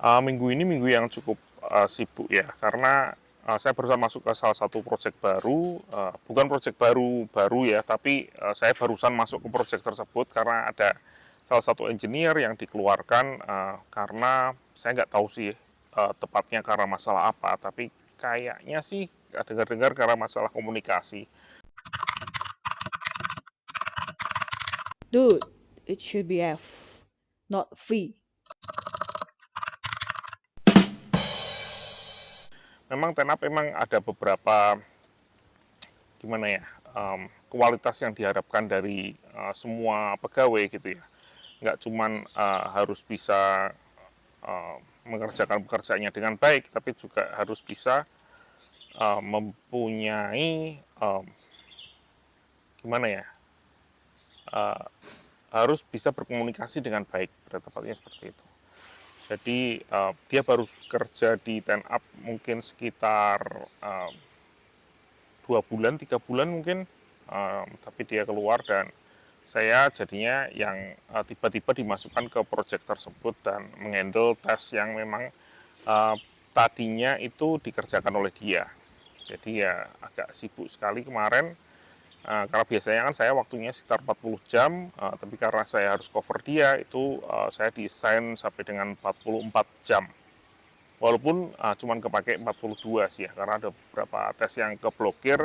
Minggu ini minggu yang cukup sibuk ya, karena saya barusan masuk ke salah satu proyek baru, bukan proyek baru ya, tapi saya barusan masuk ke proyek tersebut karena ada salah satu engineer yang dikeluarkan karena saya nggak tahu sih tepatnya karena masalah apa, tapi kayaknya sih dengar-dengar karena masalah komunikasi. Dude, it should be F, not V. Memang Tenap memang ada beberapa gimana ya, kualitas yang diharapkan dari semua pegawai gitu ya. Nggak cuman harus bisa mengerjakan pekerjaannya dengan baik, tapi juga harus bisa mempunyai gimana ya, harus bisa berkomunikasi dengan baik, pada tepatnya seperti itu. Jadi dia baru kerja di Tenap mungkin sekitar 2 bulan, 3 bulan mungkin, tapi dia keluar dan saya jadinya yang tiba-tiba dimasukkan ke proyek tersebut dan menghandle tes yang memang tadinya itu dikerjakan oleh dia. Jadi ya agak sibuk sekali kemarin, karena biasanya kan saya waktunya sekitar 40 jam, tapi karena saya harus cover dia itu saya desain sampai dengan 44 jam. Walaupun cuman kepake 42 sih ya, karena ada beberapa tes yang keblokir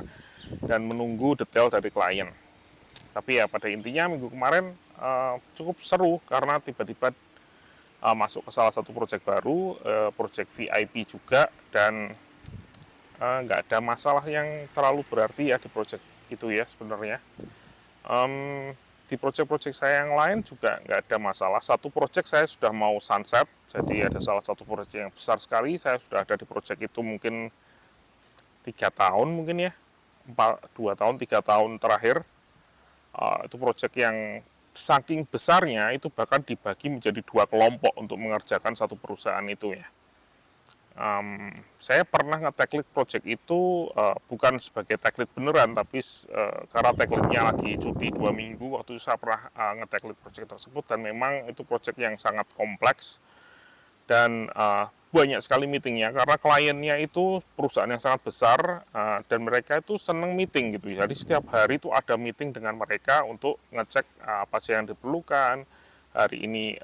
dan menunggu detail dari klien. Tapi ya pada intinya minggu kemarin cukup seru karena tiba-tiba masuk ke salah satu proyek baru, proyek VIP juga, dan nggak ada masalah yang terlalu berarti ya di proyek itu ya sebenarnya. Di proyek-proyek saya yang lain juga nggak ada masalah. Satu proyek saya sudah mau sunset, jadi ada salah satu proyek yang besar sekali, saya sudah ada di proyek itu mungkin 3 tahun mungkin ya, 2 tahun 3 tahun terakhir. Itu proyek yang saking besarnya itu bahkan dibagi menjadi 2 kelompok untuk mengerjakan satu perusahaan itu ya. Saya pernah nge-tech lead project itu bukan sebagai tech lead beneran, tapi karena tech leadnya lagi cuti 2 minggu, waktu itu saya pernah nge-tech lead project tersebut, dan memang itu project yang sangat kompleks dan banyak sekali meetingnya karena kliennya itu perusahaan yang sangat besar, dan mereka itu seneng meeting gitu. Jadi setiap hari itu ada meeting dengan mereka untuk ngecek apa sih yang diperlukan hari ini,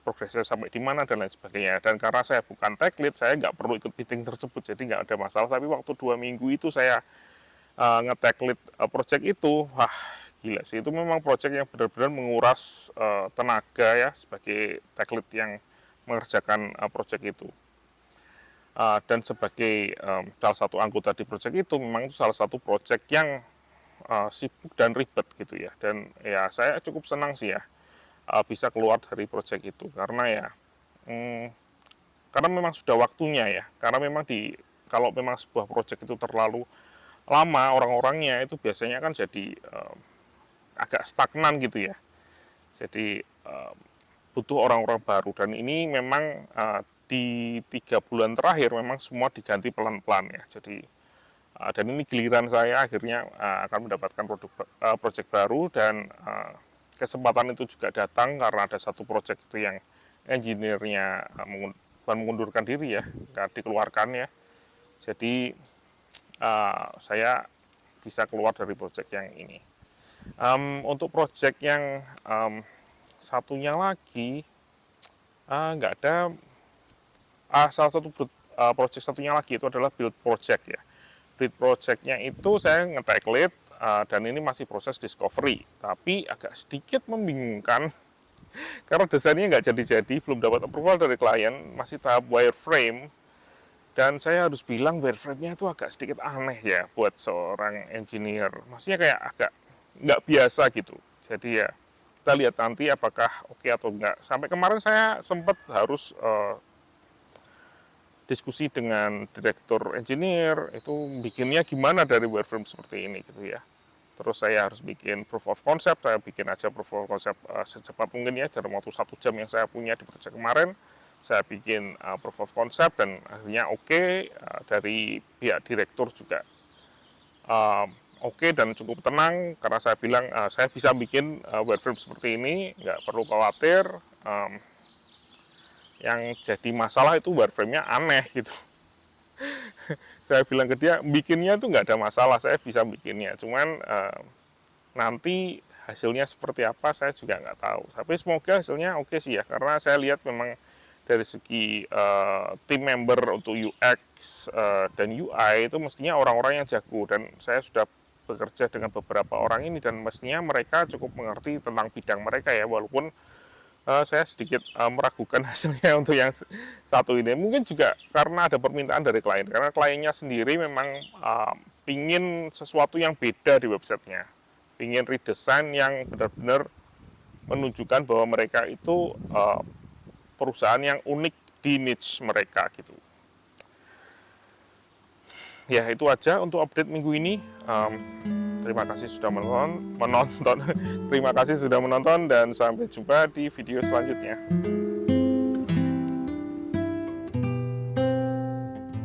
progresnya sampai di mana dan lain sebagainya. Dan karena saya bukan tech lead, saya nggak perlu ikut meeting tersebut, jadi nggak ada masalah. Tapi waktu 2 minggu itu saya nge-tech lead project itu, wah gila sih, itu memang project yang benar-benar menguras tenaga ya sebagai tech lead yang mengerjakan project itu. Dan sebagai salah satu anggota di project itu, memang itu salah satu project yang sibuk dan ribet gitu ya. Dan ya saya cukup senang sih ya bisa keluar dari project itu karena ya karena memang sudah waktunya ya. Karena memang kalau memang sebuah project itu terlalu lama, orang-orangnya itu biasanya kan jadi agak stagnan gitu ya. Jadi butuh orang-orang baru, dan ini memang di 3 bulan terakhir memang semua diganti pelan-pelan ya. Jadi dan ini giliran saya akhirnya akan mendapatkan project baru, dan kesempatan itu juga datang karena ada satu project itu yang engineer-nya bukan mengundurkan diri ya, dikeluarkan ya. Jadi saya bisa keluar dari project yang ini. Untuk project yang satunya lagi nggak ada. Salah satu project satunya lagi itu adalah build project ya. Build projectnya itu saya nge-tech lead, dan ini masih proses discovery, tapi agak sedikit membingungkan karena desainnya nggak jadi-jadi, belum dapat approval dari klien, masih tahap wireframe. Dan saya harus bilang wireframe-nya itu agak sedikit aneh ya buat seorang engineer. Maksudnya kayak agak nggak biasa gitu. Jadi ya kita lihat nanti apakah oke atau enggak. Sampai kemarin saya sempat harus diskusi dengan direktur engineer, itu bikinnya gimana dari wireframe seperti ini gitu ya. Terus saya harus bikin proof of concept, saya bikin aja proof of concept secepat mungkin ya, dalam waktu 1 jam yang saya punya di proyek kemarin. Saya bikin proof of concept dan akhirnya oke, dari pihak direktur juga oke dan cukup tenang karena saya bilang saya bisa bikin wireframe seperti ini, nggak perlu khawatir. yang jadi masalah itu wireframe-nya aneh gitu. Saya bilang ke dia, bikinnya tuh nggak ada masalah, saya bisa bikinnya. Cuman nanti hasilnya seperti apa saya juga nggak tahu. Tapi semoga hasilnya oke sih ya, karena saya lihat memang dari segi tim member untuk UX dan UI itu mestinya orang-orang yang jago, dan saya sudah bekerja dengan beberapa orang ini dan mestinya mereka cukup mengerti tentang bidang mereka ya, walaupun saya sedikit meragukan hasilnya untuk yang satu ini. Mungkin juga karena ada permintaan dari klien, karena kliennya sendiri memang ingin sesuatu yang beda di websitenya, ingin redesign yang benar-benar menunjukkan bahwa mereka itu perusahaan yang unik di niche mereka gitu. Ya itu aja untuk update minggu ini. Terima kasih sudah menonton. Terima kasih sudah menonton dan sampai jumpa di video selanjutnya.